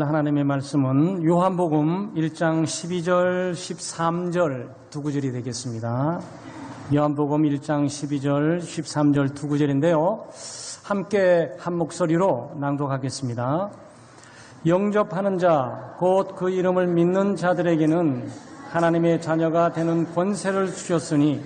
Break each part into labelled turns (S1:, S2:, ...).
S1: 하나님의 말씀은 요한복음 1장 12절, 13절 두 구절이 되겠습니다. 요한복음 1장 12절, 13절 두 구절인데요. 함께 한 목소리로 낭독하겠습니다. 영접하는 자, 곧 그 이름을 믿는 자들에게는 하나님의 자녀가 되는 권세를 주셨으니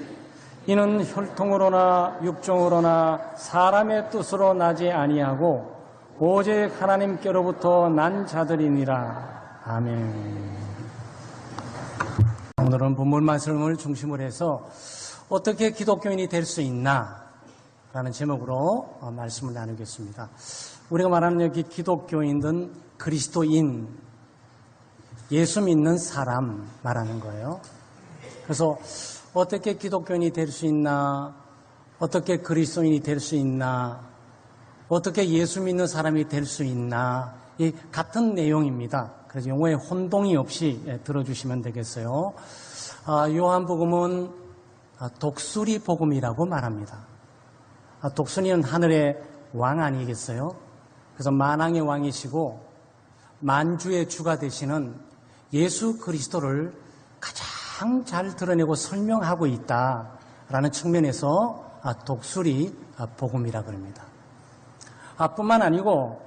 S1: 이는 혈통으로나 육종으로나 사람의 뜻으로 나지 아니하고 오직 하나님께로부터 난 자들이니라. 아멘. 오늘은 본문 말씀을 중심으로 해서 어떻게 기독교인이 될 수 있나 라는 제목으로 말씀을 나누겠습니다. 우리가 말하는 여기 기독교인은 그리스도인, 예수 믿는 사람 말하는 거예요. 그래서 어떻게 기독교인이 될 수 있나, 어떻게 그리스도인이 될 수 있나, 어떻게 예수 믿는 사람이 될 수 있나, 이 같은 내용입니다. 그래서 용어에 혼동이 없이 들어주시면 되겠어요. 요한복음은 독수리 복음이라고 말합니다. 독수리는 하늘의 왕 아니겠어요? 그래서 만왕의 왕이시고 만주의 주가 되시는 예수 그리스도를 가장 잘 드러내고 설명하고 있다라는 측면에서 독수리 복음이라고 합니다. 뿐만 아니고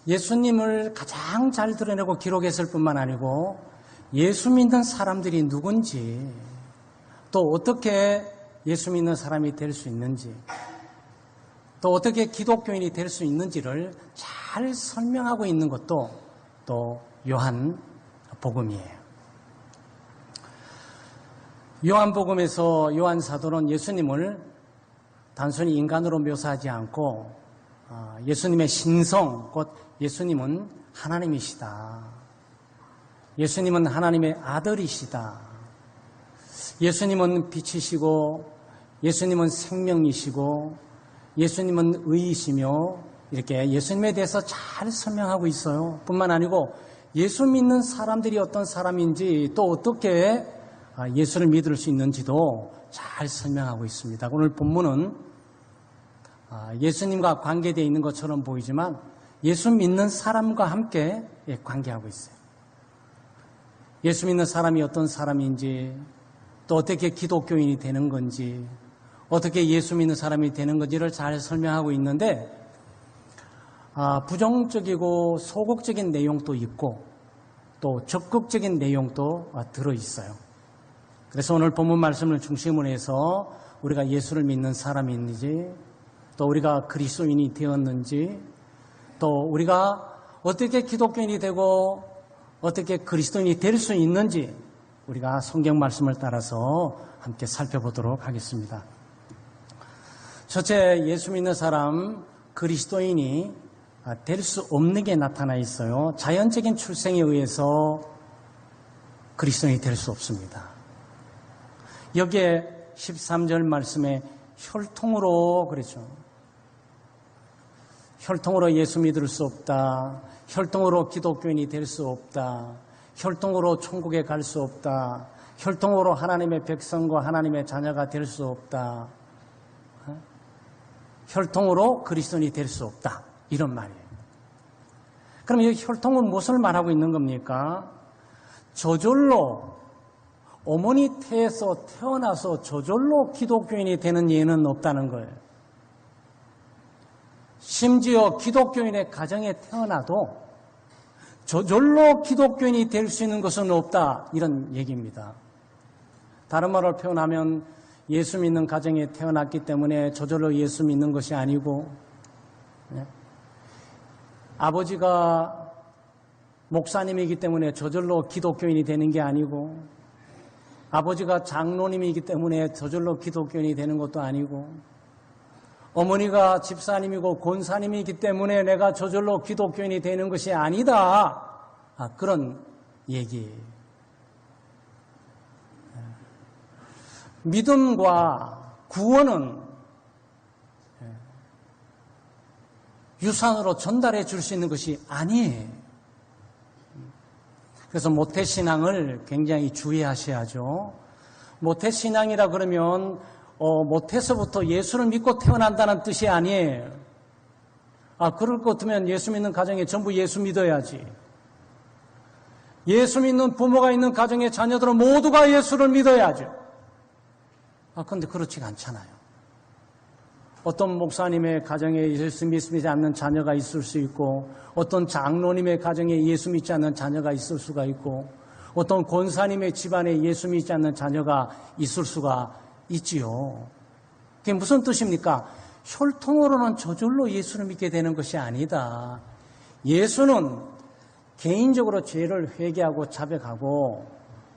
S1: 예수님을 가장 잘 드러내고 기록했을 뿐만 아니고 예수 믿는 사람들이 누군지, 또 어떻게 예수 믿는 사람이 될 수 있는지, 또 어떻게 기독교인이 될 수 있는지를 잘 설명하고 있는 것도 또 요한복음이에요. 요한복음에서 요한 사도는 예수님을 단순히 인간으로 묘사하지 않고 예수님의 신성, 곧 예수님은 하나님이시다. 예수님은 하나님의 아들이시다. 예수님은 빛이시고 예수님은 생명이시고 예수님은 의이시며 이렇게 예수님에 대해서 잘 설명하고 있어요. 뿐만 아니고 예수 믿는 사람들이 어떤 사람인지, 또 어떻게 예수를 믿을 수 있는지도 잘 설명하고 있습니다. 오늘 본문은 예수님과 관계되어 있는 것처럼 보이지만 예수 믿는 사람과 함께 관계하고 있어요. 예수 믿는 사람이 어떤 사람인지, 또 어떻게 기독교인이 되는 건지, 어떻게 예수 믿는 사람이 되는 건지를 잘 설명하고 있는데, 부정적이고 소극적인 내용도 있고 또 적극적인 내용도 들어있어요. 그래서 오늘 본문 말씀을 중심으로 해서 우리가 예수를 믿는 사람인지, 또 우리가 그리스도인이 되었는지, 또 우리가 어떻게 기독교인이 되고 어떻게 그리스도인이 될 수 있는지 우리가 성경 말씀을 따라서 함께 살펴보도록 하겠습니다. 첫째, 예수 믿는 사람, 그리스도인이 될 수 없는 게 나타나 있어요. 자연적인 출생에 의해서 그리스도인이 될 수 없습니다. 여기에 13절 말씀에 혈통으로 그랬죠. 혈통으로 예수 믿을 수 없다. 혈통으로 기독교인이 될 수 없다. 혈통으로 천국에 갈 수 없다. 혈통으로 하나님의 백성과 하나님의 자녀가 될 수 없다. 혈통으로 그리스도인이 될 수 없다. 이런 말이에요. 그럼 이 혈통은 무엇을 말하고 있는 겁니까? 저절로 어머니 태에서 태어나서 저절로 기독교인이 되는 예는 없다는 거예요. 심지어 기독교인의 가정에 태어나도 저절로 기독교인이 될 수 있는 것은 없다, 이런 얘기입니다. 다른 말로 표현하면 예수 믿는 가정에 태어났기 때문에 저절로 예수 믿는 것이 아니고, 아버지가 목사님이기 때문에 저절로 기독교인이 되는 게 아니고, 아버지가 장로님이기 때문에 저절로 기독교인이 되는 것도 아니고, 어머니가 집사님이고 권사님이기 때문에 내가 저절로 기독교인이 되는 것이 아니다. 그런 얘기. 믿음과 구원은 유산으로 전달해 줄 수 있는 것이 아니에요. 그래서 모태신앙을 굉장히 주의하셔야죠. 모태신앙이라 그러면 모태서부터 예수를 믿고 태어난다는 뜻이 아니에요. 그럴 것 같으면 예수 믿는 가정에 전부 예수 믿어야지. 예수 믿는 부모가 있는 가정의 자녀들은 모두가 예수를 믿어야죠. 그런데 그렇지가 않잖아요. 어떤 목사님의 가정에 예수 믿지 않는 자녀가 있을 수 있고, 어떤 장로님의 가정에 예수 믿지 않는 자녀가 있을 수가 있고, 어떤 권사님의 집안에 예수 믿지 않는 자녀가 있을 수가 있지요. 그게 무슨 뜻입니까? 혈통으로는 저절로 예수를 믿게 되는 것이 아니다. 예수는 개인적으로 죄를 회개하고 자백하고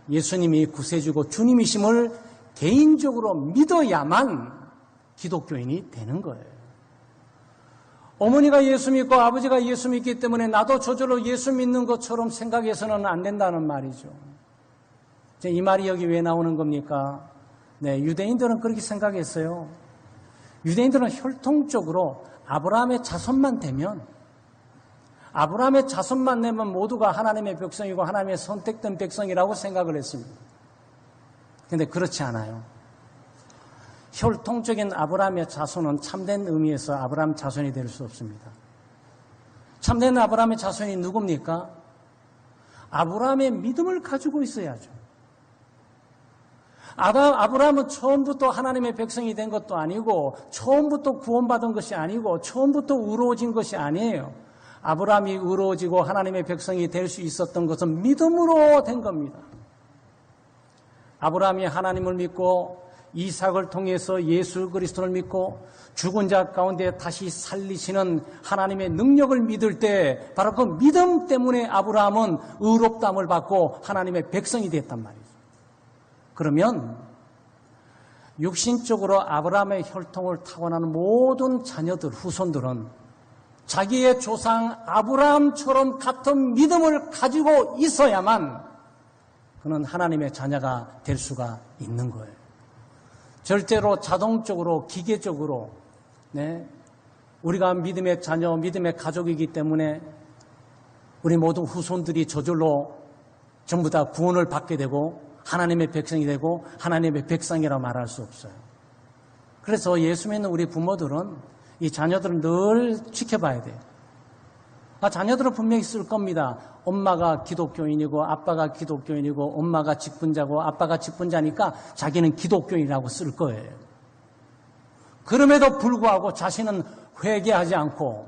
S1: 예수님이 구세주고 주님이심을 개인적으로 믿어야만 기독교인이 되는 거예요. 어머니가 예수 믿고 아버지가 예수 믿기 때문에 나도 저절로 예수 믿는 것처럼 생각해서는 안 된다는 말이죠. 이 말이 여기 왜 나오는 겁니까? 네, 유대인들은 그렇게 생각했어요. 유대인들은 혈통적으로 아브라함의 자손만 되면, 아브라함의 자손만 내면 모두가 하나님의 백성이고 하나님의 선택된 백성이라고 생각을 했습니다. 그런데 그렇지 않아요. 혈통적인 아브라함의 자손은 참된 의미에서 아브라함 자손이 될 수 없습니다. 참된 아브라함의 자손이 누굽니까? 아브라함의 믿음을 가지고 있어야죠. 아브라함은 처음부터 하나님의 백성이 된 것도 아니고, 처음부터 구원받은 것이 아니고, 처음부터 의로워진 것이 아니에요. 아브라함이 의로워지고 하나님의 백성이 될 수 있었던 것은 믿음으로 된 겁니다. 아브라함이 하나님을 믿고 이삭을 통해서 예수 그리스도를 믿고 죽은 자 가운데 다시 살리시는 하나님의 능력을 믿을 때 바로 그 믿음 때문에 아브라함은 의롭다함을 받고 하나님의 백성이 됐단 말이죠. 그러면 육신적으로 아브라함의 혈통을 타고나는 모든 자녀들, 후손들은 자기의 조상 아브라함처럼 같은 믿음을 가지고 있어야만 그는 하나님의 자녀가 될 수가 있는 거예요. 절대로 자동적으로, 기계적으로, 우리가 믿음의 자녀, 믿음의 가족이기 때문에 우리 모든 후손들이 저절로 전부 다 구원을 받게 되고 하나님의 백성이 되고 하나님의 백성이라고 말할 수 없어요. 그래서 예수 믿는 우리 부모들은 이 자녀들을 늘 지켜봐야 돼요. 자녀들은 분명히 있을 겁니다. 엄마가 기독교인이고 아빠가 기독교인이고 엄마가 직분자고 아빠가 직분자니까 자기는 기독교인이라고 쓸 거예요. 그럼에도 불구하고 자신은 회개하지 않고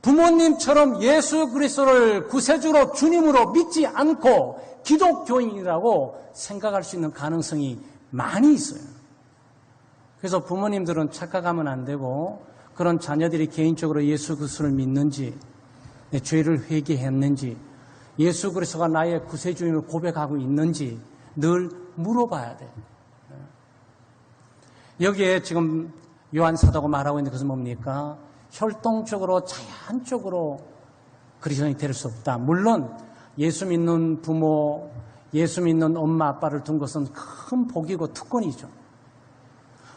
S1: 부모님처럼 예수 그리스도를 구세주로 주님으로 믿지 않고 기독교인이라고 생각할 수 있는 가능성이 많이 있어요. 그래서 부모님들은 착각하면 안 되고 그런 자녀들이 개인적으로 예수 그리스도를 믿는지 내 죄를 회개했는지 예수 그리스도가 나의 구세주임을 고백하고 있는지 늘 물어봐야 돼요. 여기에 지금 요한 사도가 말하고 있는 것은 뭡니까? 혈통적으로 자연적으로 그리스도인이 될 수 없다. 물론 예수 믿는 부모, 예수 믿는 엄마 아빠를 둔 것은 큰 복이고 특권이죠.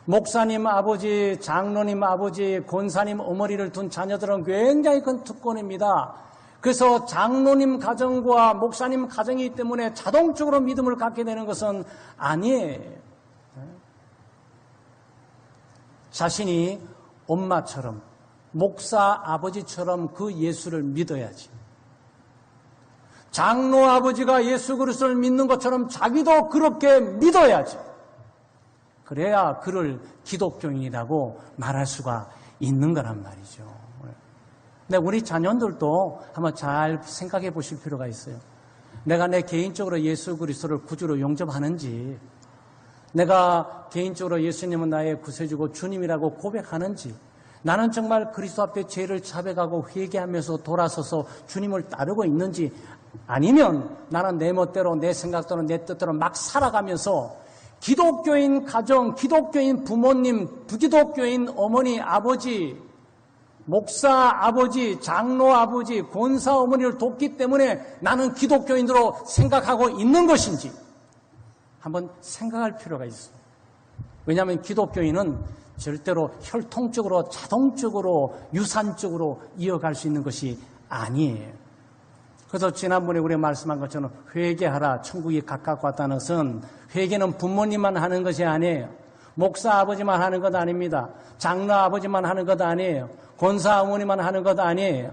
S1: 목사님 아버지, 장로님 아버지, 권사님 어머니를 둔 자녀들은 굉장히 큰 특권입니다. 그래서 장로님 가정과 목사님 가정이기 때문에 자동적으로 믿음을 갖게 되는 것은 아니에요. 자신이 엄마처럼, 목사 아버지처럼 그 예수를 믿어야지. 장로 아버지가 예수 그리스도를 믿는 것처럼 자기도 그렇게 믿어야지. 그래야 그를 기독교인이라고 말할 수가 있는 거란 말이죠. 근데 우리 자녀들도 한번 잘 생각해 보실 필요가 있어요. 내가 내 개인적으로 예수 그리스도를 구주로 용접하는지, 내가 개인적으로 예수님은 나의 구세주고 주님이라고 고백하는지, 나는 정말 그리스도 앞에 죄를 자백하고 회개하면서 돌아서서 주님을 따르고 있는지, 아니면 나는 내 멋대로 내 생각대로 내 뜻대로 막 살아가면서 기독교인 가정, 기독교인 부모님, 부기독교인 어머니, 아버지, 목사 아버지, 장로 아버지, 권사 어머니를 돕기 때문에 나는 기독교인으로 생각하고 있는 것인지 한번 생각할 필요가 있어요. 왜냐하면 기독교인은 절대로 혈통적으로, 자동적으로, 유산적으로 이어갈 수 있는 것이 아니에요. 그래서 지난번에 우리가 말씀한 것처럼 회개하라, 천국이 가깝고 왔다는 것은 회개는 부모님만 하는 것이 아니에요. 목사 아버지만 하는 것 아닙니다. 장로 아버지만 하는 것 아니에요. 권사 어머니만 하는 것 아니에요.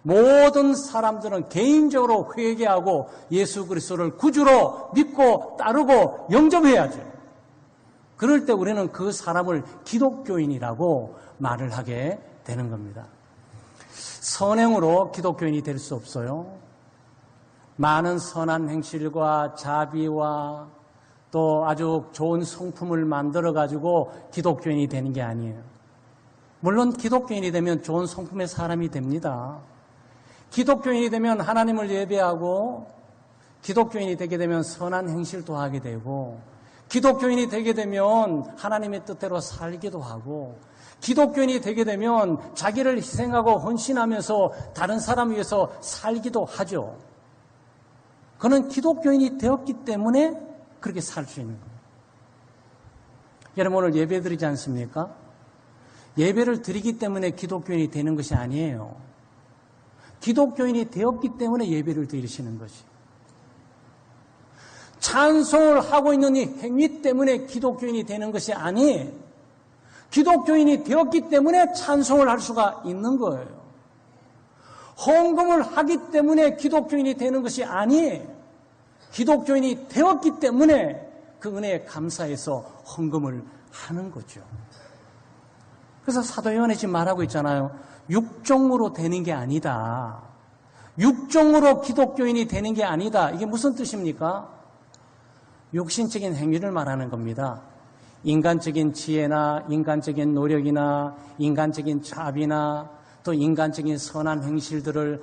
S1: 모든 사람들은 개인적으로 회개하고 예수 그리스도를 구주로 믿고 따르고 영접해야죠. 그럴 때 우리는 그 사람을 기독교인이라고 말을 하게 되는 겁니다. 선행으로 기독교인이 될 수 없어요. 많은 선한 행실과 자비와 또 아주 좋은 성품을 만들어가지고 기독교인이 되는 게 아니에요. 물론 기독교인이 되면 좋은 성품의 사람이 됩니다. 기독교인이 되면 하나님을 예배하고, 기독교인이 되게 되면 선한 행실도 하게 되고, 기독교인이 되게 되면 하나님의 뜻대로 살기도 하고, 기독교인이 되게 되면 자기를 희생하고 헌신하면서 다른 사람 위해서 살기도 하죠. 그는 기독교인이 되었기 때문에 그렇게 살 수 있는 거예요. 여러분 오늘 예배 드리지 않습니까? 예배를 드리기 때문에 기독교인이 되는 것이 아니에요. 기독교인이 되었기 때문에 예배를 드리시는 것이. 찬송을 하고 있는 이 행위 때문에 기독교인이 되는 것이 아니에요. 기독교인이 되었기 때문에 찬송을 할 수가 있는 거예요. 헌금을 하기 때문에 기독교인이 되는 것이 아니에요. 기독교인이 되었기 때문에 그 은혜에 감사해서 헌금을 하는 거죠. 그래서 사도 요한이 지금 말하고 있잖아요. 육종으로 되는 게 아니다. 육종으로 기독교인이 되는 게 아니다. 이게 무슨 뜻입니까? 육신적인 행위를 말하는 겁니다. 인간적인 지혜나 인간적인 노력이나 인간적인 자비나 또 인간적인 선한 행실들을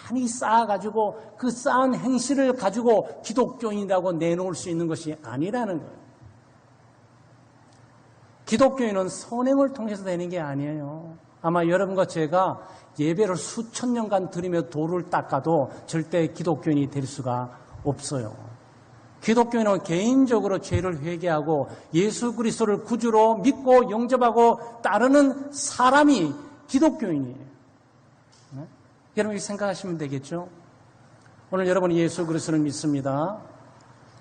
S1: 많이 쌓아가지고 그 쌓은 행실을 가지고 기독교인이라고 내놓을 수 있는 것이 아니라는 거예요. 기독교인은 선행을 통해서 되는 게 아니에요. 아마 여러분과 제가 예배를 수천 년간 드리며 돌을 닦아도 절대 기독교인이 될 수가 없어요. 기독교인은 개인적으로 죄를 회개하고 예수 그리스도를 구주로 믿고 영접하고 따르는 사람이 기독교인이에요. 네? 여러분이 생각하시면 되겠죠? 오늘 여러분이 예수 그리스도를 믿습니다.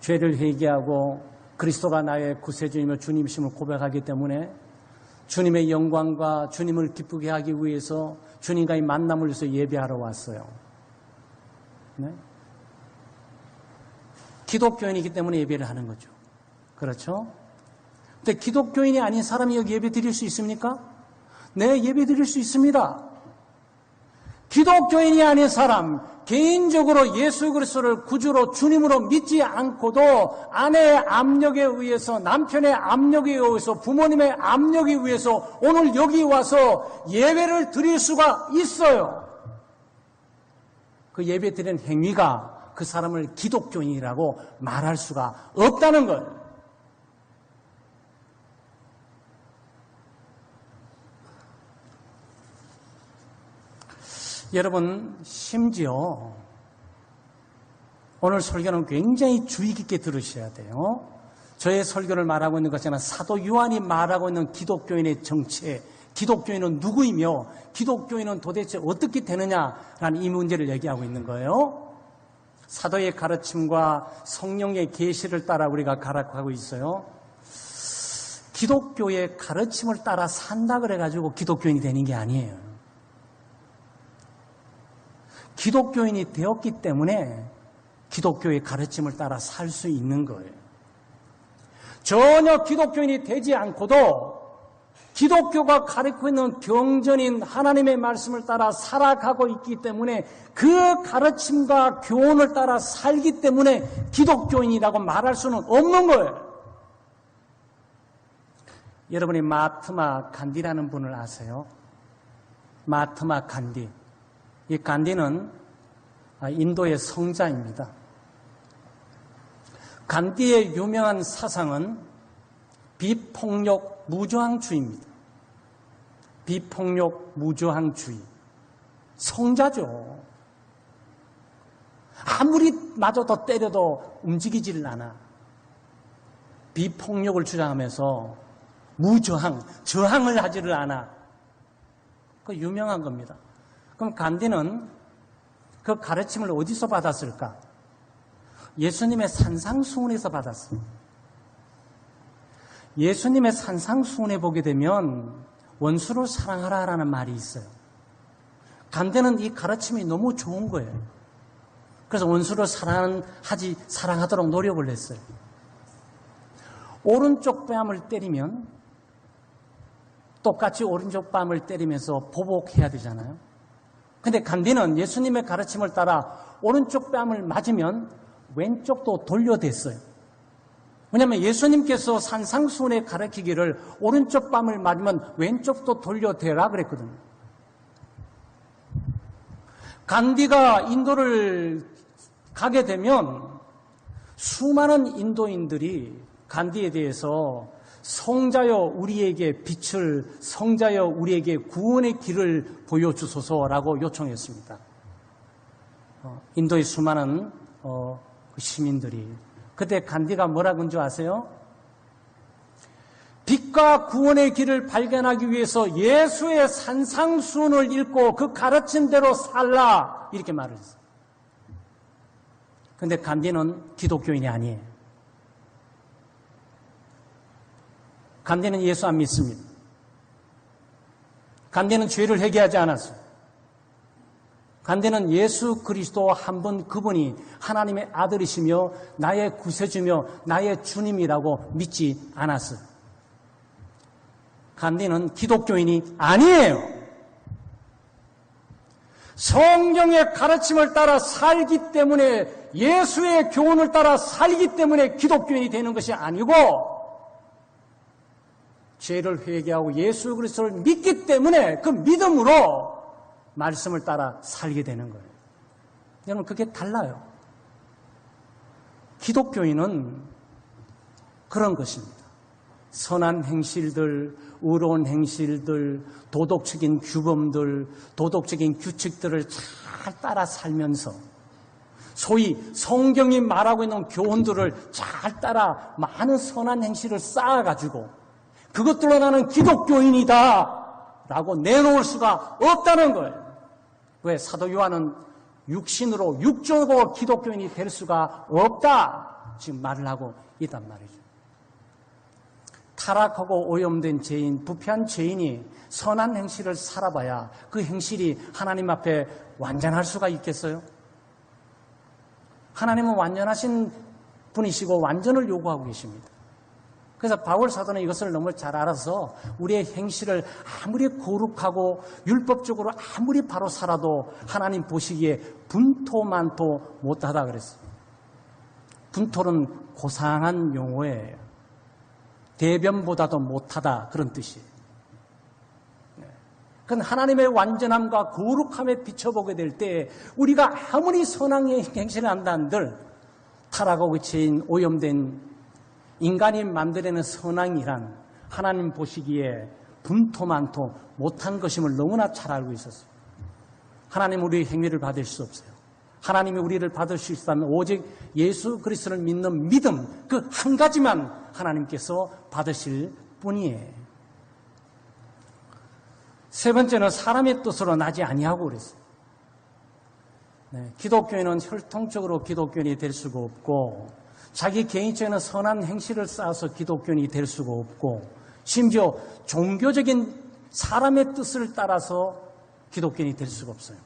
S1: 죄를 회개하고 그리스도가 나의 구세주이며 주님이심을 고백하기 때문에 주님의 영광과 주님을 기쁘게 하기 위해서 주님과의 만남을 위해서 예배하러 왔어요. 네? 기독교인이기 때문에 예배를 하는 거죠. 그렇죠? 근데 기독교인이 아닌 사람이 여기 예배 드릴 수 있습니까? 네, 예배 드릴 수 있습니다. 기독교인이 아닌 사람, 개인적으로 예수 그리스도를 구주로 주님으로 믿지 않고도 아내의 압력에 의해서, 남편의 압력에 의해서, 부모님의 압력에 의해서 오늘 여기 와서 예배를 드릴 수가 있어요. 그 예배 드리는 행위가 그 사람을 기독교인이라고 말할 수가 없다는 거예요. 여러분, 심지어 오늘 설교는 굉장히 주의 깊게 들으셔야 돼요. 저의 설교를 말하고 있는 것이 아니라 사도 요한이 말하고 있는 기독교인의 정체, 기독교인은 누구이며 기독교인은 도대체 어떻게 되느냐라는 이 문제를 얘기하고 있는 거예요. 사도의 가르침과 성령의 계시를 따라 우리가 가르치고 있어요. 기독교의 가르침을 따라 산다 그래가지고 기독교인이 되는 게 아니에요. 기독교인이 되었기 때문에 기독교의 가르침을 따라 살 수 있는 거예요. 전혀 기독교인이 되지 않고도 기독교가 가르치고 있는 경전인 하나님의 말씀을 따라 살아가고 있기 때문에 그 가르침과 교훈을 따라 살기 때문에 기독교인이라고 말할 수는 없는 거예요. 여러분이 마하트마 간디라는 분을 아세요? 마하트마 간디. 이 간디는 인도의 성자입니다. 간디의 유명한 사상은 비폭력 무저항주의입니다. 비폭력 무저항주의. 성자죠. 아무리 맞아도 때려도 움직이지를 않아. 비폭력을 주장하면서 무저항, 저항을 하지를 않아. 그 유명한 겁니다. 그럼 간디는 그 가르침을 어디서 받았을까? 예수님의 산상수훈에서 받았습니다. 예수님의 산상수훈에 보게 되면 원수를 사랑하라라는 말이 있어요. 간디는 이 가르침이 너무 좋은 거예요. 그래서 원수를 사랑하도록 노력을 했어요. 오른쪽 뺨을 때리면 똑같이 오른쪽 뺨을 때리면서 보복해야 되잖아요. 근데 간디는 예수님의 가르침을 따라 오른쪽 뺨을 맞으면 왼쪽도 돌려댔어요. 왜냐하면 예수님께서 산상수훈에 가르치기를 오른쪽 뺨을 맞으면 왼쪽도 돌려대라 그랬거든요. 간디가 인도를 가게 되면 수많은 인도인들이 간디에 대해서 성자여 우리에게 빛을, 성자여 우리에게 구원의 길을 보여주소서라고 요청했습니다. 인도의 수많은 시민들이. 그때 간디가 뭐라고 한 줄 아세요? 빛과 구원의 길을 발견하기 위해서 예수의 산상수훈을 읽고 그 가르친 대로 살라 이렇게 말을 했어요. 그런데 간디는 기독교인이 아니에요. 간디는 예수 안 믿습니다. 간디는 죄를 회개하지 않았어요. 간디는 예수 그리스도 한 분 그분이 하나님의 아들이시며 나의 구세주며 나의 주님이라고 믿지 않았어요. 간디는 기독교인이 아니에요. 성경의 가르침을 따라 살기 때문에, 예수의 교훈을 따라 살기 때문에 기독교인이 되는 것이 아니고, 죄를 회개하고 예수 그리스도를 믿기 때문에 그 믿음으로 말씀을 따라 살게 되는 거예요. 여러분, 그게 달라요. 기독교인은 그런 것입니다. 선한 행실들, 의로운 행실들, 도덕적인 규범들, 도덕적인 규칙들을 잘 따라 살면서 소위 성경이 말하고 있는 교훈들을 잘 따라 많은 선한 행실을 쌓아가지고 그것들로 나는 기독교인이다 라고 내놓을 수가 없다는 거예요. 왜? 사도 요한은 육신으로 육적으로 기독교인이 될 수가 없다 지금 말을 하고 있단 말이죠. 타락하고 오염된 죄인, 부패한 죄인이 선한 행실을 살아봐야 그 행실이 하나님 앞에 완전할 수가 있겠어요? 하나님은 완전하신 분이시고 완전을 요구하고 계십니다. 그래서 바울 사도는 이것을 너무 잘 알아서 우리의 행실을 아무리 거룩하고 율법적으로 아무리 바로 살아도 하나님 보시기에 분토만토 못하다 그랬어요. 분토는 고상한 용어예요. 대변보다도 못하다 그런 뜻이에요. 그건 하나님의 완전함과 거룩함에 비춰보게 될 때 우리가 아무리 선한 행실을 한다 한들 타락하고 죄인 오염된 인간이 만들어내는 선행이란 하나님 보시기에 분토만토 못한 것임을 너무나 잘 알고 있었어요. 하나님은 우리의 행위를 받을 수 없어요. 하나님이 우리를 받을 수 있다면 오직 예수 그리스도를 믿는 믿음 그 한 가지만 하나님께서 받으실 뿐이에요. 세 번째는 사람의 뜻으로 나지 아니하고 그랬어요. 기독교인은 혈통적으로 기독교인이 될 수가 없고 자기 개인적인 선한 행실을 쌓아서 기독교인이 될 수가 없고 심지어 종교적인 사람의 뜻을 따라서 기독교인이 될 수가 없어요.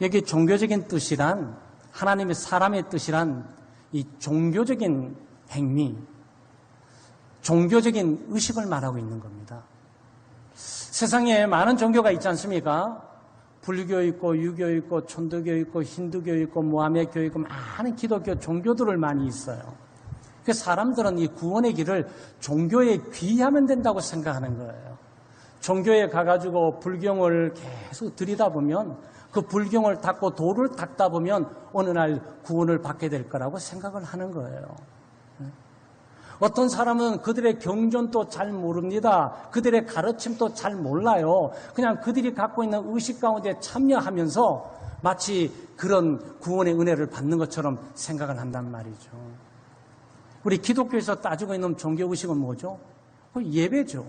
S1: 여기 종교적인 뜻이란 하나님의 사람의 뜻이란 이 종교적인 행위, 종교적인 의식을 말하고 있는 겁니다. 세상에 많은 종교가 있지 않습니까? 불교 있고 유교 있고 천도교 있고 힌두교 있고 모하메교 있고 많은 기독교 종교들을 많이 있어요. 그 사람들은 이 구원의 길을 종교에 귀의하면 된다고 생각하는 거예요. 종교에 가가지고 불경을 계속 들이다보면 그 불경을 닦고 도를 닦다 보면 어느 날 구원을 받게 될 거라고 생각을 하는 거예요. 어떤 사람은 그들의 경전도 잘 모릅니다. 그들의 가르침도 잘 몰라요. 그냥 그들이 갖고 있는 의식 가운데 참여하면서 마치 그런 구원의 은혜를 받는 것처럼 생각을 한단 말이죠. 우리 기독교에서 따지고 있는 종교의식은 뭐죠? 예배죠.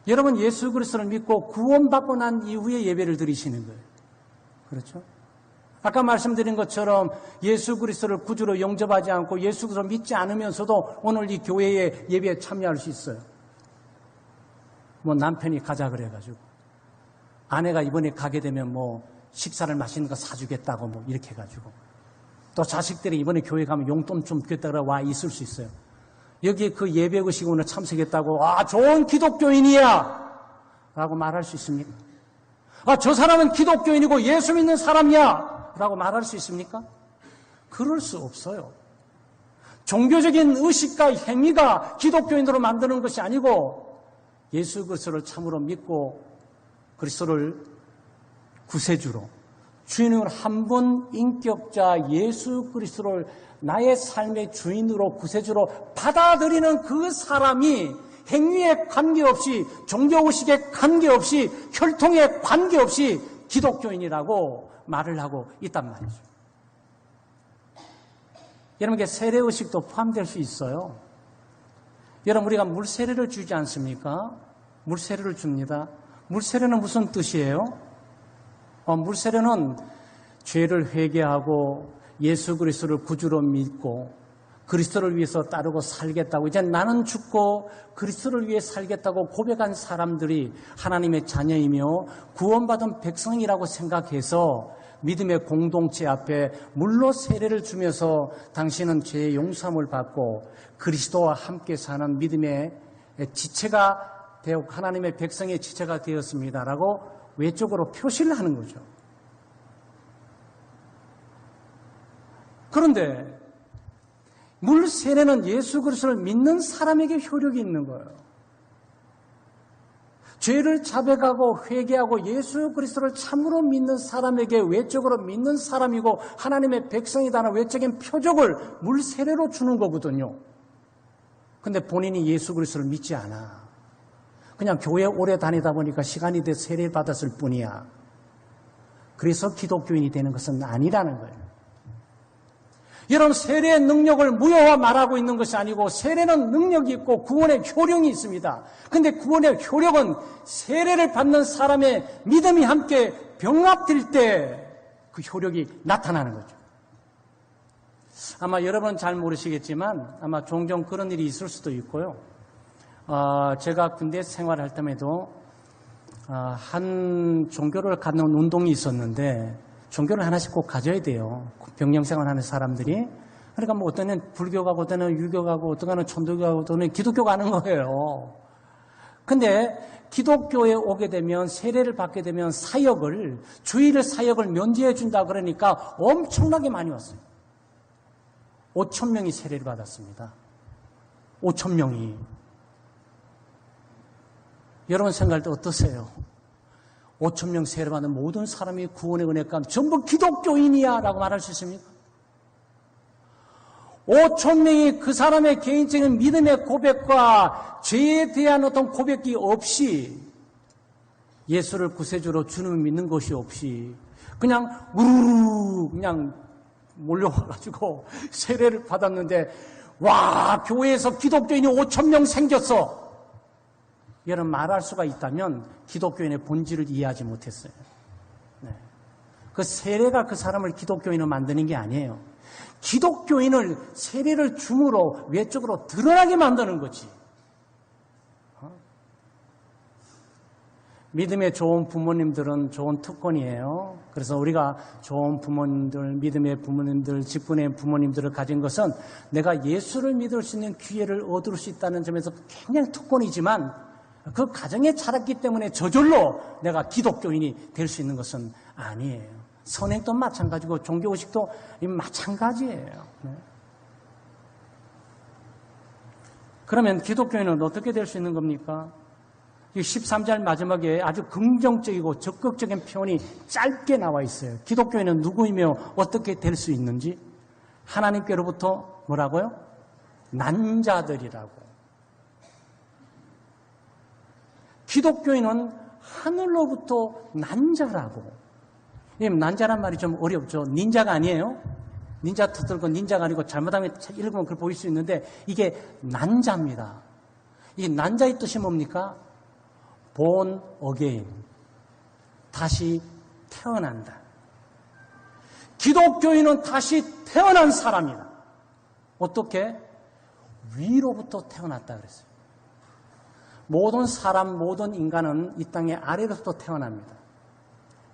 S1: 여러분 예수 그리스도를 믿고 구원받고 난 이후에 예배를 드리시는 거예요. 그렇죠? 아까 말씀드린 것처럼 예수 그리스도를 구주로 영접하지 않고 예수 그리스도를 믿지 않으면서도 오늘 이 교회의 예배에 참여할 수 있어요. 뭐 남편이 가자 그래가지고 아내가 이번에 가게 되면 뭐 식사를 맛있는 거 사주겠다고 뭐 이렇게 해가지고 또 자식들이 이번에 교회 가면 용돈 좀 주겠다 그래 와 있을 수 있어요. 여기 그 예배의식 오늘 참석했다고 좋은 기독교인이야 라고 말할 수 있습니까? 저 사람은 기독교인이고 예수 믿는 사람이야 라고 말할 수 있습니까? 그럴 수 없어요. 종교적인 의식과 행위가 기독교인으로 만드는 것이 아니고 예수 그리스도를 참으로 믿고 그리스도를 구세주로 주인으로 한 분 인격자 예수 그리스도를 나의 삶의 주인으로 구세주로 받아들이는 그 사람이 행위에 관계없이 종교의식에 관계없이 혈통에 관계없이 기독교인이라고 말을 하고 있단 말이죠. 여러분께 세례의식도 포함될 수 있어요. 여러분 우리가 물세례를 주지 않습니까? 물세례를 줍니다. 물세례는 무슨 뜻이에요? 물세례는 죄를 회개하고 예수 그리스도를 구주로 믿고 그리스도를 위해서 따르고 살겠다고 이제 나는 죽고 그리스도를 위해 살겠다고 고백한 사람들이 하나님의 자녀이며 구원받은 백성이라고 생각해서 믿음의 공동체 앞에 물로 세례를 주면서 당신은 죄의 용서함을 받고 그리스도와 함께 사는 믿음의 지체가 되어 하나님의 백성의 지체가 되었습니다라고 외적으로 표시를 하는 거죠. 그런데 물 세례는 예수 그리스도를 믿는 사람에게 효력이 있는 거예요. 죄를 자백하고 회개하고 예수 그리스도를 참으로 믿는 사람에게 외적으로 믿는 사람이고 하나님의 백성이다는 외적인 표적을 물 세례로 주는 거거든요. 근데 본인이 예수 그리스도를 믿지 않아. 그냥 교회 오래 다니다 보니까 시간이 돼 세례 받았을 뿐이야. 그래서 기독교인이 되는 것은 아니라는 거예요. 여러분 세례의 능력을 무효화 말하고 있는 것이 아니고 세례는 능력이 있고 구원의 효력이 있습니다. 그런데 구원의 효력은 세례를 받는 사람의 믿음이 함께 병합될 때 그 효력이 나타나는 거죠. 아마 여러분은 잘 모르시겠지만 아마 종종 그런 일이 있을 수도 있고요. 제가 군대 생활할 때에도 한 종교를 갖는 운동이 있었는데 종교를 하나씩 꼭 가져야 돼요. 병영 생활하는 사람들이. 그러니까 뭐 어떤 애는 불교 가고 어떤 애는 유교 가고 어떤 애는 천도교 가고 어떤 애는 기독교 가는 거예요. 근데 기독교에 오게 되면 세례를 받게 되면 사역을 주일 사역을 면제해 준다 그러니까 엄청나게 많이 왔어요. 5,000명이 세례를 받았습니다. 5,000명이. 여러분 생각할 때 어떠세요? 5,000명 세례받은 모든 사람이 구원의 은혜감 전부 기독교인이야 라고 말할 수 있습니까? 5,000명이 그 사람의 개인적인 믿음의 고백과 죄에 대한 어떤 고백이 없이 예수를 구세주로 주님을 믿는 것이 없이 그냥 우르르 그냥 몰려와가지고 세례를 받았는데 와 교회에서 기독교인이 5,000명 생겼어. 여러분 말할 수가 있다면 기독교인의 본질을 이해하지 못했어요. 네. 그 세례가 그 사람을 기독교인으로 만드는 게 아니에요. 기독교인을 세례를 줌으로 외적으로 드러나게 만드는 거지. 믿음의 좋은 부모님들은 좋은 특권이에요. 그래서 우리가 좋은 부모님들, 믿음의 부모님들, 직분의 부모님들을 가진 것은 내가 예수를 믿을 수 있는 기회를 얻을 수 있다는 점에서 굉장히 특권이지만 그 가정에 자랐기 때문에 저절로 내가 기독교인이 될 수 있는 것은 아니에요. 선행도 마찬가지고 종교의식도 마찬가지예요. 그러면 기독교인은 어떻게 될 수 있는 겁니까? 이 13절 마지막에 아주 긍정적이고 적극적인 표현이 짧게 나와 있어요. 기독교인은 누구이며 어떻게 될 수 있는지 하나님께로부터 뭐라고요? 난 자들이라고. 기독교인은 하늘로부터 난 자라고. 난자란 말이 좀 어렵죠. 닌자가 아니에요. 닌자 터뜨리고 닌자가 아니고 잘못하면 읽으면 그걸 보일 수 있는데 이게 난자입니다. 이 난자의 뜻이 뭡니까? born again. 다시 태어난다. 기독교인은 다시 태어난 사람이다. 어떻게? 위로부터 태어났다 그랬어요. 모든 사람, 모든 인간은 이 땅의 아래로부터 태어납니다.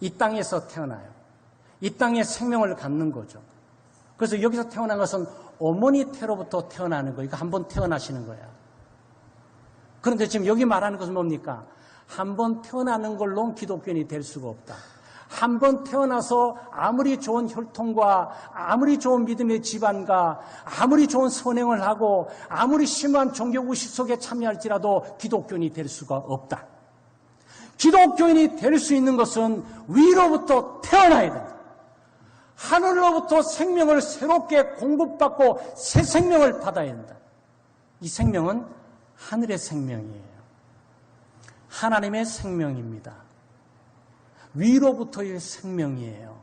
S1: 이 땅에서 태어나요. 이 땅에 생명을 갖는 거죠. 그래서 여기서 태어난 것은 어머니 태로부터 태어나는 거예요. 한 번 태어나시는 거야. 그런데 지금 여기 말하는 것은 뭡니까? 한 번 태어나는 걸로 기독교인이 될 수가 없다. 한 번 태어나서 아무리 좋은 혈통과 아무리 좋은 믿음의 집안과 아무리 좋은 선행을 하고 아무리 심한 종교의식 속에 참여할지라도 기독교인이 될 수가 없다. 기독교인이 될 수 있는 것은 위로부터 태어나야 된다. 하늘로부터 생명을 새롭게 공급받고 새 생명을 받아야 된다. 이 생명은 하늘의 생명이에요. 하나님의 생명입니다. 위로부터의 생명이에요.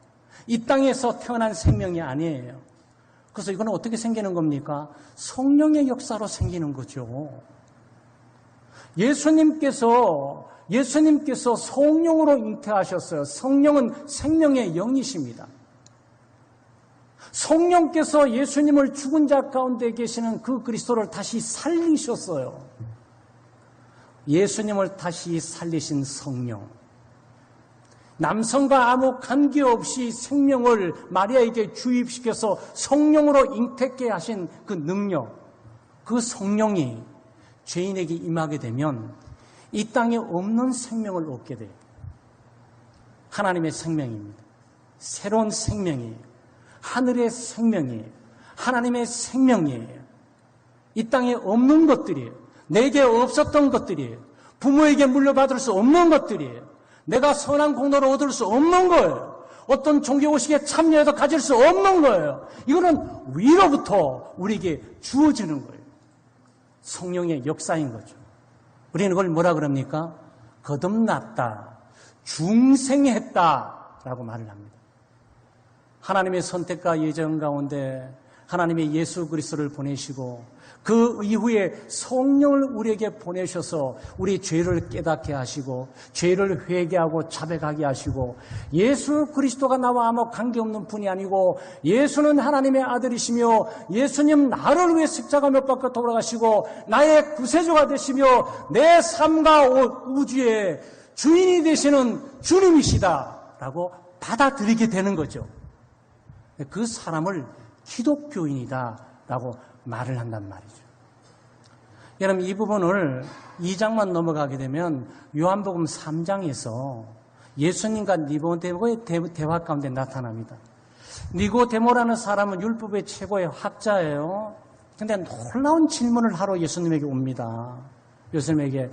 S1: 이 땅에서 태어난 생명이 아니에요. 그래서 이건 어떻게 생기는 겁니까? 성령의 역사로 생기는 거죠. 예수님께서 성령으로 잉태하셨어요. 성령은 생명의 영이십니다. 성령께서 예수님을 죽은 자 가운데 계시는 그 그리스도를 다시 살리셨어요. 예수님을 다시 살리신 성령. 남성과 아무 관계없이 생명을 마리아에게 주입시켜서 성령으로 잉태케 하신 그 능력, 그 성령이 죄인에게 임하게 되면 이 땅에 없는 생명을 얻게 돼요. 하나님의 생명입니다. 새로운 생명이에요. 하늘의 생명이에요. 하나님의 생명이에요. 이 땅에 없는 것들이에요. 내게 없었던 것들이에요. 부모에게 물려받을 수 없는 것들이에요. 내가 선한 공로를 얻을 수 없는 거예요. 어떤 종교의식에 참여해서 가질 수 없는 거예요. 이거는 위로부터 우리에게 주어지는 거예요. 성령의 역사인 거죠. 우리는 그걸 뭐라 그럽니까? 거듭났다, 중생했다라고 말을 합니다. 하나님의 선택과 예정 가운데 하나님의 예수 그리스도를 보내시고 그 이후에 성령을 우리에게 보내셔서 우리 죄를 깨닫게 하시고 죄를 회개하고 자백하게 하시고 예수 그리스도가 나와 아무 관계없는 분이 아니고 예수는 하나님의 아들이시며 예수님 나를 위해 십자가 못 박고 돌아가시고 나의 구세주가 되시며 내 삶과 우주의 주인이 되시는 주님이시다라고 받아들이게 되는 거죠. 그 사람을 기독교인이다라고 말을 한단 말이죠. 여러분, 이 부분을 2장만 넘어가게 되면 요한복음 3장에서 예수님과 니고데모의 대화 가운데 나타납니다. 니고데모라는 사람은 율법의 최고의 학자예요. 그런데 놀라운 질문을 하러 예수님에게 옵니다. 예수님에게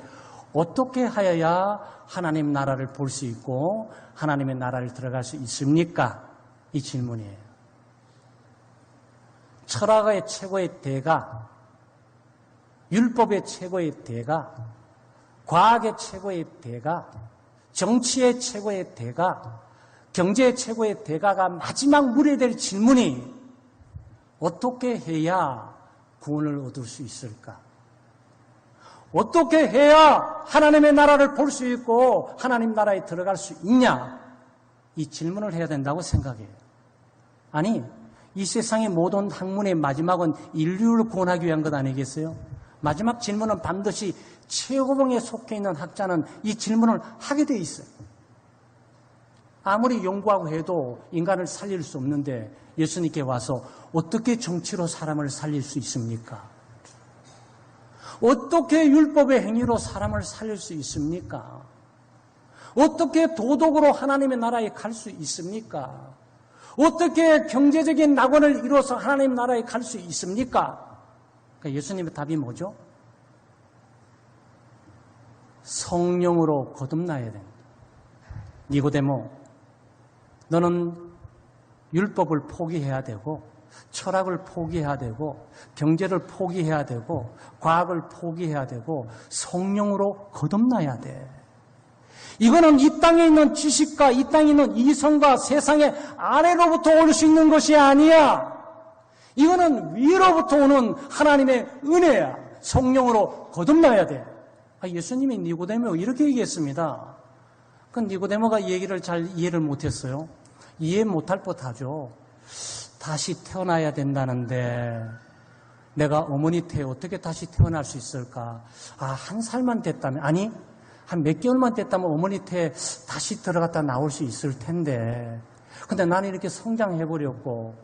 S1: 어떻게 하여야 하나님 나라를 볼 수 있고 하나님의 나라를 들어갈 수 있습니까? 이 질문이에요. 철학의 최고의 대가, 율법의 최고의 대가, 과학의 최고의 대가, 정치의 최고의 대가, 경제의 최고의 대가가 마지막 물어야 될 질문이 어떻게 해야 구원을 얻을 수 있을까? 어떻게 해야 하나님의 나라를 볼 수 있고 하나님 나라에 들어갈 수 있냐? 이 질문을 해야 된다고 생각해요. 아니, 이 세상의 모든 학문의 마지막은 인류를 구원하기 위한 것 아니겠어요? 마지막 질문은 반드시 최고봉에 속해 있는 학자는 이 질문을 하게 돼 있어요. 아무리 연구하고 해도 인간을 살릴 수 없는데 예수님께 와서 어떻게 정치로 사람을 살릴 수 있습니까? 어떻게 율법의 행위로 사람을 살릴 수 있습니까? 어떻게 도덕으로 하나님의 나라에 갈 수 있습니까? 어떻게 경제적인 낙원을 이루어서 하나님 나라에 갈 수 있습니까? 그러니까 예수님의 답이 뭐죠? 성령으로 거듭나야 된다. 니고데모, 너는 율법을 포기해야 되고 철학을 포기해야 되고 경제를 포기해야 되고 과학을 포기해야 되고 성령으로 거듭나야 돼. 이거는 이 땅에 있는 지식과 이 땅에 있는 이성과 세상의 아래로부터 올 수 있는 것이 아니야. 이거는 위로부터 오는 하나님의 은혜야. 성령으로 거듭나야 돼. 예수님이 니고데모 이렇게 얘기했습니다. 그 니고데모가 이 얘기를 잘 이해를 못했어요. 이해 못할 법하죠. 다시 태어나야 된다는데 내가 어머니 태에 어떻게 다시 태어날 수 있을까? 한 살만 됐다면, 아니 한 몇 개월만 됐다면 어머니한테 다시 들어갔다 나올 수 있을 텐데. 근데 나는 이렇게 성장해버렸고,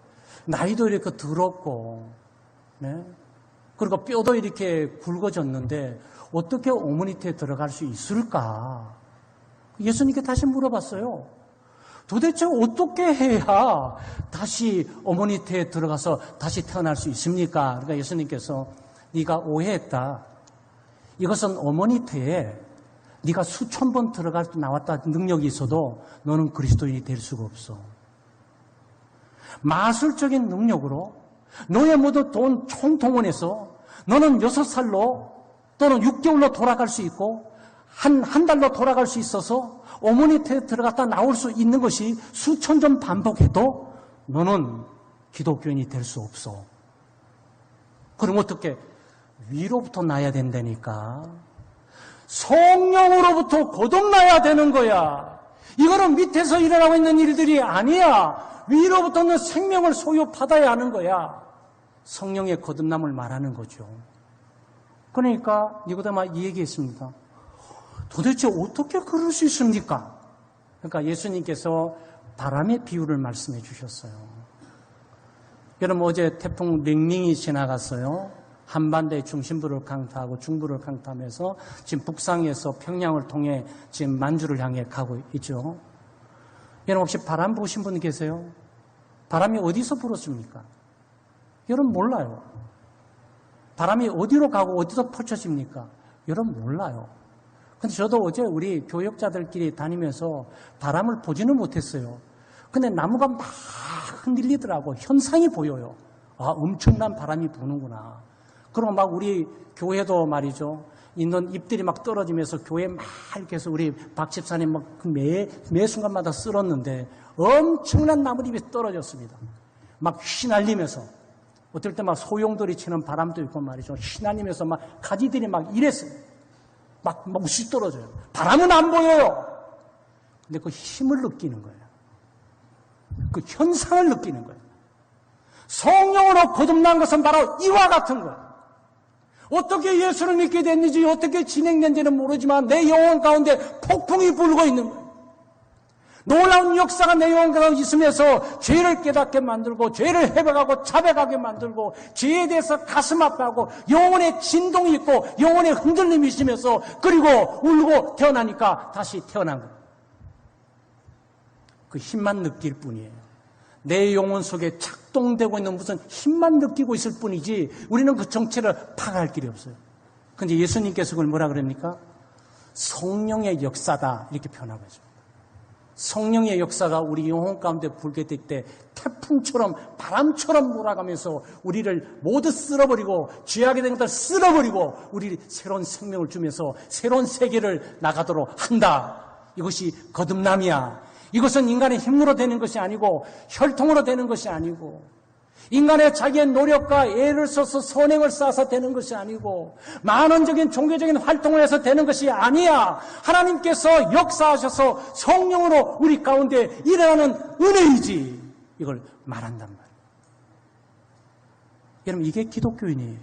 S1: 나이도 이렇게 들었고, 네? 그리고 뼈도 이렇게 굵어졌는데, 어떻게 어머니한테 들어갈 수 있을까? 예수님께 다시 물어봤어요. 도대체 어떻게 해야 다시 어머니한테 들어가서 다시 태어날 수 있습니까? 그러니까 예수님께서 네가 오해했다. 이것은 어머니태에 네가 수천 번 들어갈 때 나왔다 능력이 있어도 너는 그리스도인이 될 수가 없어. 마술적인 능력으로 너의 모든 돈 총동원해서 너는 6살로 또는 6개월로 돌아갈 수 있고 한 달로 돌아갈 수 있어서 어머니태에 들어갔다 나올 수 있는 것이 수천 번 반복해도 너는 기독교인이 될 수 없어. 그럼 어떻게? 위로부터 나야 된다니까. 성령으로부터 거듭나야 되는 거야. 이거는 밑에서 일어나고 있는 일들이 아니야. 위로부터는 생명을 소유받아야 하는 거야. 성령의 거듭남을 말하는 거죠. 그러니까 니고데모가 이 얘기했습니다. 도대체 어떻게 그럴 수 있습니까? 그러니까 예수님께서 바람의 비유를 말씀해 주셨어요. 여러분 어제 태풍 링링이 지나갔어요. 한반도의 중심부를 강타하고 중부를 강타하면서 지금 북상에서 평양을 통해 지금 만주를 향해 가고 있죠. 여러분 혹시 바람 보신 분 계세요? 바람이 어디서 불었습니까? 여러분 몰라요. 바람이 어디로 가고 어디서 펼쳐집니까? 여러분 몰라요. 근데 저도 어제 우리 교역자들끼리 다니면서 바람을 보지는 못했어요. 근데 나무가 막 흔들리더라고. 현상이 보여요. 아, 엄청난 바람이 부는구나. 그리고 막 우리 교회도 말이죠. 있는 잎들이 막 떨어지면서 교회 막 이렇게 해서 우리 박 집사님 막 매 순간마다 쓸었는데 엄청난 나뭇잎이 떨어졌습니다. 막 휘날리면서. 어떨 때 막 소용돌이 치는 바람도 있고 말이죠. 휘날리면서 막 가지들이 막 이랬어요. 막 우시 떨어져요. 바람은 안 보여요. 근데 그 힘을 느끼는 거예요. 그 현상을 느끼는 거예요. 성령으로 거듭난 것은 바로 이와 같은 거예요. 어떻게 예수를 믿게 됐는지 어떻게 진행된지는 모르지만 내 영혼 가운데 폭풍이 불고 있는 거예요. 놀라운 역사가 내 영혼 가운데 있으면서 죄를 깨닫게 만들고 죄를 회복하고 자백하게 만들고 죄에 대해서 가슴 아파하고 영혼의 진동이 있고 영혼의 흔들림이 있으면서 그리고 울고 태어나니까 다시 태어난 거예요. 그 힘만 느낄 뿐이에요. 내 영혼 속에 작동되고 있는 무슨 힘만 느끼고 있을 뿐이지 우리는 그 정체를 파악할 길이 없어요. 그런데 예수님께서 그걸 뭐라 그럽니까? 성령의 역사다 이렇게 표현하고 있습니다. 성령의 역사가 우리 영혼 가운데 불게 될 때 태풍처럼 바람처럼 몰아가면서 우리를 모두 쓸어버리고 죄하게 된 것들 쓸어버리고 우리 새로운 생명을 주면서 새로운 세계를 나가도록 한다. 이것이 거듭남이야. 이것은 인간의 힘으로 되는 것이 아니고 혈통으로 되는 것이 아니고 인간의 자기의 노력과 애를 써서 선행을 쌓아서 되는 것이 아니고 만원적인 종교적인 활동을 해서 되는 것이 아니야. 하나님께서 역사하셔서 성령으로 우리 가운데 일어나는 은혜이지. 이걸 말한단 말이에요. 여러분 이게 기독교인이에요.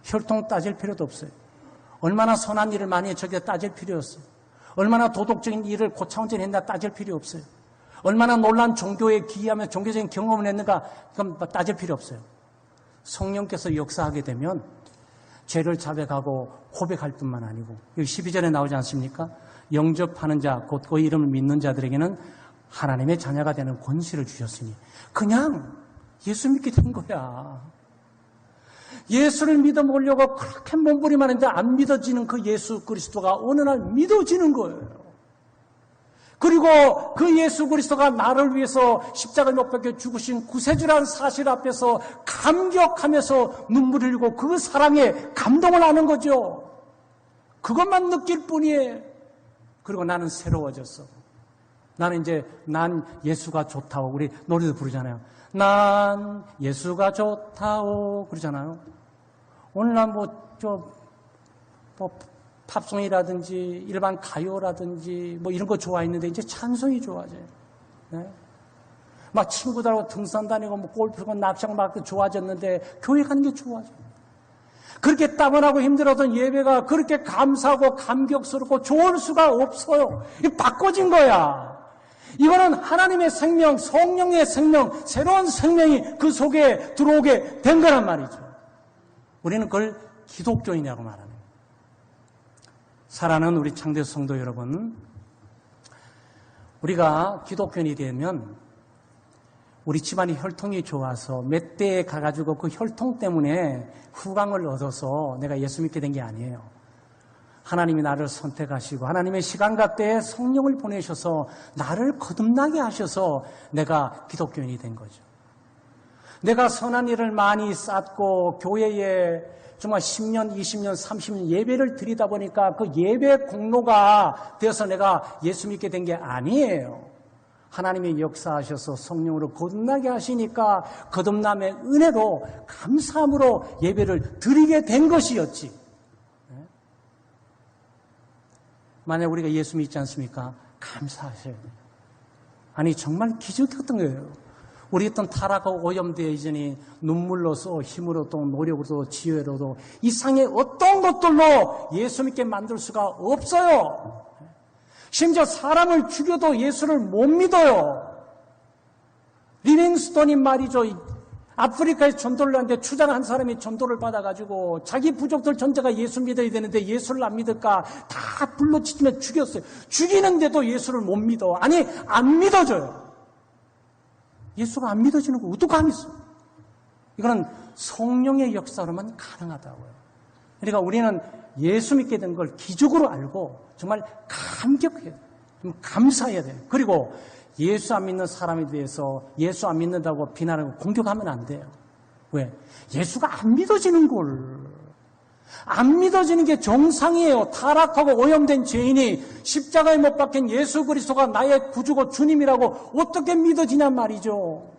S1: 혈통 따질 필요도 없어요. 얼마나 선한 일을 많이 했죠. 따질 필요 없어요. 얼마나 도덕적인 일을 고차원적인 했나 따질 필요 없어요. 얼마나 놀라운 종교에 기이하며 종교적인 경험을 했는가 그럼 따질 필요 없어요. 성령께서 역사하게 되면 죄를 자백하고 고백할 뿐만 아니고 여기 12절에 나오지 않습니까? 영접하는 자, 곧 그 이름을 믿는 자들에게는 하나님의 자녀가 되는 권세를 주셨으니 그냥 예수 믿게 된 거야. 예수를 믿어보려고 그렇게 몸부림하는데 안 믿어지는 그 예수 그리스도가 어느 날 믿어지는 거예요. 그리고 그 예수 그리스도가 나를 위해서 십자가를 못 박혀 죽으신 구세주라는 사실 앞에서 감격하면서 눈물을 흘리고 그 사랑에 감동을 하는 거죠. 그것만 느낄 뿐이에요. 그리고 나는 새로워졌어. 나는 이제 난 예수가 좋다고 우리 노래도 부르잖아요. 난 예수가 좋다오 그러잖아요. 오늘날 팝송이라든지 일반 가요라든지 이런 거 좋아했는데 이제 찬송이 좋아져요. 네? 막 친구들하고 등산 다니고 골프고 납작 막 좋아졌는데 교회 가는 게 좋아져요. 그렇게 따분하고 힘들었던 예배가 그렇게 감사하고 감격스럽고 좋을 수가 없어요. 이거 바꿔진 거야. 이거는 하나님의 생명, 성령의 생명, 새로운 생명이 그 속에 들어오게 된 거란 말이죠. 우리는 그걸 기독교인이라고 말합니다. 사랑하는 우리 창대 성도 여러분, 우리가 기독교인이 되면 우리 집안이 혈통이 좋아서 몇 대에 가가지고 그 혈통 때문에 후광을 얻어서 내가 예수 믿게 된 게 아니에요. 하나님이 나를 선택하시고 하나님의 시간과 때에 성령을 보내셔서 나를 거듭나게 하셔서 내가 기독교인이 된 거죠. 내가 선한 일을 많이 쌓고 교회에 정말 10년, 20년, 30년 예배를 드리다 보니까 그 예배 공로가 되어서 내가 예수 믿게 된 게 아니에요. 하나님이 역사하셔서 성령으로 거듭나게 하시니까 거듭남의 은혜로 감사함으로 예배를 드리게 된 것이었지. 만약 우리가 예수 믿지 않습니까? 감사하셔야 돼요. 아니 정말 기적이었던 거예요. 우리 어떤 타락하고 오염되어 있으니 눈물로서 힘으로도 노력으로도 지혜로도 이상의 어떤 것들로 예수 믿게 만들 수가 없어요. 심지어 사람을 죽여도 예수를 못 믿어요. 리빙스톤이 말이죠. 아프리카에 전도를 하는데 추장 한 사람이 전도를 받아가지고 자기 부족들 전체가 예수 믿어야 되는데 예수를 안 믿을까 다 불러치며 죽였어요. 죽이는데도 예수를 못 믿어. 아니 안 믿어져요. 예수가 안 믿어지는 거 어떡하겠어. 이거는 성령의 역사로만 가능하다고요. 그러니까 우리는 예수 믿게 된 걸 기적으로 알고 정말 감격해야 돼요. 좀 감사해야 돼요. 그리고 예수 안 믿는 사람에 대해서 예수 안 믿는다고 비난하고 공격하면 안 돼요. 왜? 예수가 안 믿어지는 걸. 안 믿어지는 게 정상이에요. 타락하고 오염된 죄인이 십자가에 못 박힌 예수 그리스도가 나의 구주고 주님이라고 어떻게 믿어지냔 말이죠.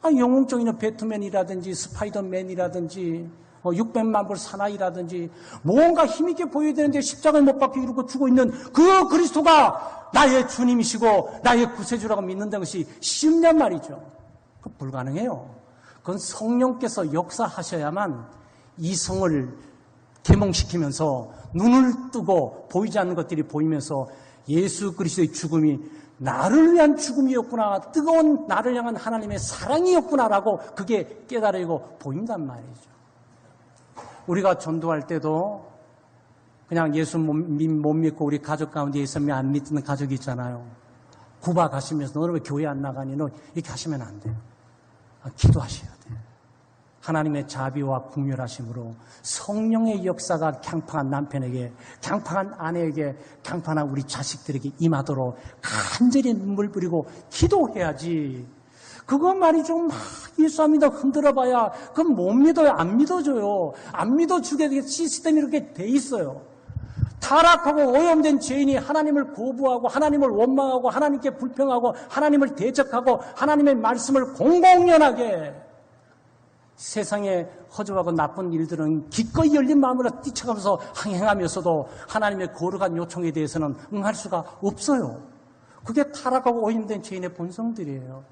S1: 영웅적인 배트맨이라든지 스파이더맨이라든지 600만 불 사나이라든지 뭔가 힘있게 보여야 되는데 십자가에 못 박히고 이러고 죽어 있는 그 그리스도가 나의 주님이시고 나의 구세주라고 믿는다는 것이 쉽냔 말이죠. 그건 불가능해요. 그건 성령께서 역사하셔야만 이성을 계몽시키면서 눈을 뜨고 보이지 않는 것들이 보이면서 예수 그리스도의 죽음이 나를 위한 죽음이었구나, 뜨거운 나를 향한 하나님의 사랑이었구나라고 그게 깨달아지고 보인단 말이죠. 우리가 전도할 때도 그냥 예수 못 믿고 우리 가족 가운데 있으면 안 믿는 가족이 있잖아요. 구박 하시면서 너는 왜 교회 안 나가니? 너 이렇게 하시면 안 돼요. 기도하셔야 돼요. 하나님의 자비와 국률하심으로 성령의 역사가 강팍한 남편에게, 강팍한 아내에게, 강팍한 우리 자식들에게 임하도록 간절히 눈물 뿌리고 기도해야지. 그거 말이죠. 막 예수 안 믿어 흔들어봐야 그건 못 믿어요. 안 믿어줘요. 안 믿어주게 되게 시스템이 이렇게 돼 있어요. 타락하고 오염된 죄인이 하나님을 거부하고 하나님을 원망하고 하나님께 불평하고 하나님을 대적하고 하나님의 말씀을 공공연하게 세상에 허접하고 나쁜 일들은 기꺼이 열린 마음으로 뛰쳐가면서 행하면서도 하나님의 거룩한 요청에 대해서는 응할 수가 없어요. 그게 타락하고 오염된 죄인의 본성들이에요.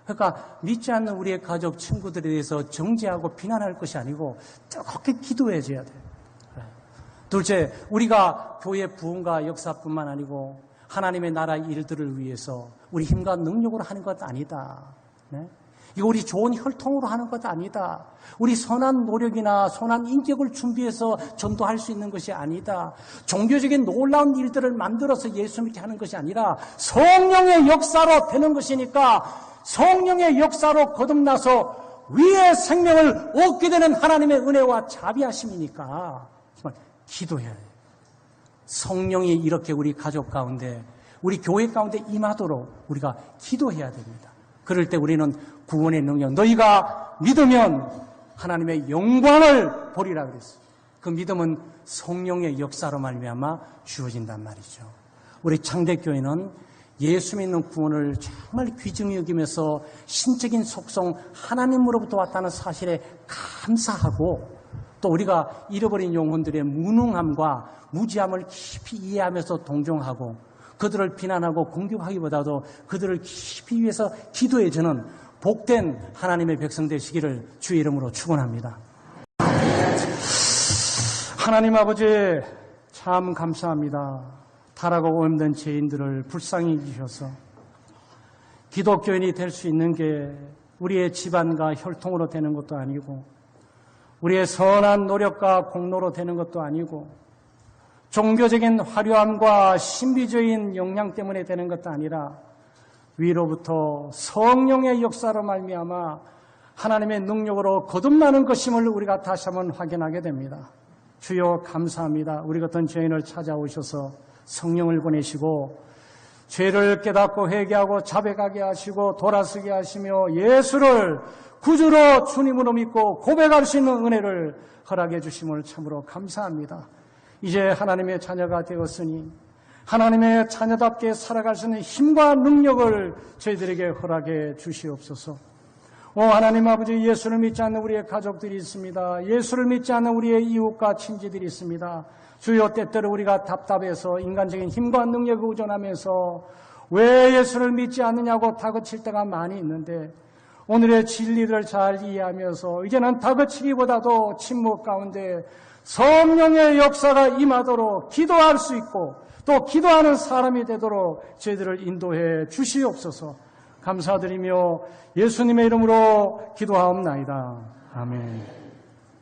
S1: 그러니까 믿지 않는 우리의 가족, 친구들에 대해서 정죄하고 비난할 것이 아니고 뜨겁게 기도해줘야 돼요. 둘째, 우리가 교회 부흥과 역사뿐만 아니고 하나님의 나라 일들을 위해서 우리 힘과 능력으로 하는 것 아니다. 네? 이거 우리 좋은 혈통으로 하는 것 아니다. 우리 선한 노력이나 선한 인격을 준비해서 전도할 수 있는 것이 아니다. 종교적인 놀라운 일들을 만들어서 예수 믿게 하는 것이 아니라 성령의 역사로 되는 것이니까 성령의 역사로 거듭나서 위의 생명을 얻게 되는 하나님의 은혜와 자비하심이니까 정말 기도해야 해요. 성령이 이렇게 우리 가족 가운데, 우리 교회 가운데 임하도록 우리가 기도해야 됩니다. 그럴 때 우리는 구원의 능력, 너희가 믿으면 하나님의 영광을 보리라 그랬어요. 그 믿음은 성령의 역사로 말미암아 주어진단 말이죠. 우리 창대교회는 예수 믿는 구원을 정말 귀중히 여기면서 신적인 속성 하나님으로부터 왔다는 사실에 감사하고, 또 우리가 잃어버린 영혼들의 무능함과 무지함을 깊이 이해하면서 동정하고 그들을 비난하고 공격하기보다도 그들을 깊이 위해서 기도해주는 복된 하나님의 백성 되시기를 주의 이름으로 축원합니다. 하나님 아버지 참 감사합니다. 타락하고 힘든 죄인들을 불쌍히 여기셔서 기독교인이 될 수 있는 게 우리의 집안과 혈통으로 되는 것도 아니고 우리의 선한 노력과 공로로 되는 것도 아니고 종교적인 화려함과 신비적인 역량 때문에 되는 것도 아니라 위로부터 성령의 역사로 말미암아 하나님의 능력으로 거듭나는 것임을 우리가 다시 한번 확인하게 됩니다. 주여 감사합니다. 우리 같은 죄인을 찾아오셔서 성령을 보내시고 죄를 깨닫고 회개하고 자백하게 하시고 돌아서게 하시며 예수를 구주로 주님으로 믿고 고백할 수 있는 은혜를 허락해 주심을 참으로 감사합니다. 이제 하나님의 자녀가 되었으니 하나님의 자녀답게 살아갈 수 있는 힘과 능력을 저희들에게 허락해 주시옵소서. 하나님 아버지, 예수를 믿지 않는 우리의 가족들이 있습니다. 예수를 믿지 않는 우리의 이웃과 친지들이 있습니다. 주여, 때때로 우리가 답답해서 인간적인 힘과 능력에 의존하면서 왜 예수를 믿지 않느냐고 다그칠 때가 많이 있는데 오늘의 진리를 잘 이해하면서 이제는 다그치기보다도 침묵 가운데 성령의 역사가 임하도록 기도할 수 있고 또 기도하는 사람이 되도록 저희들을 인도해 주시옵소서. 감사드리며 예수님의 이름으로 기도하옵나이다. 아멘.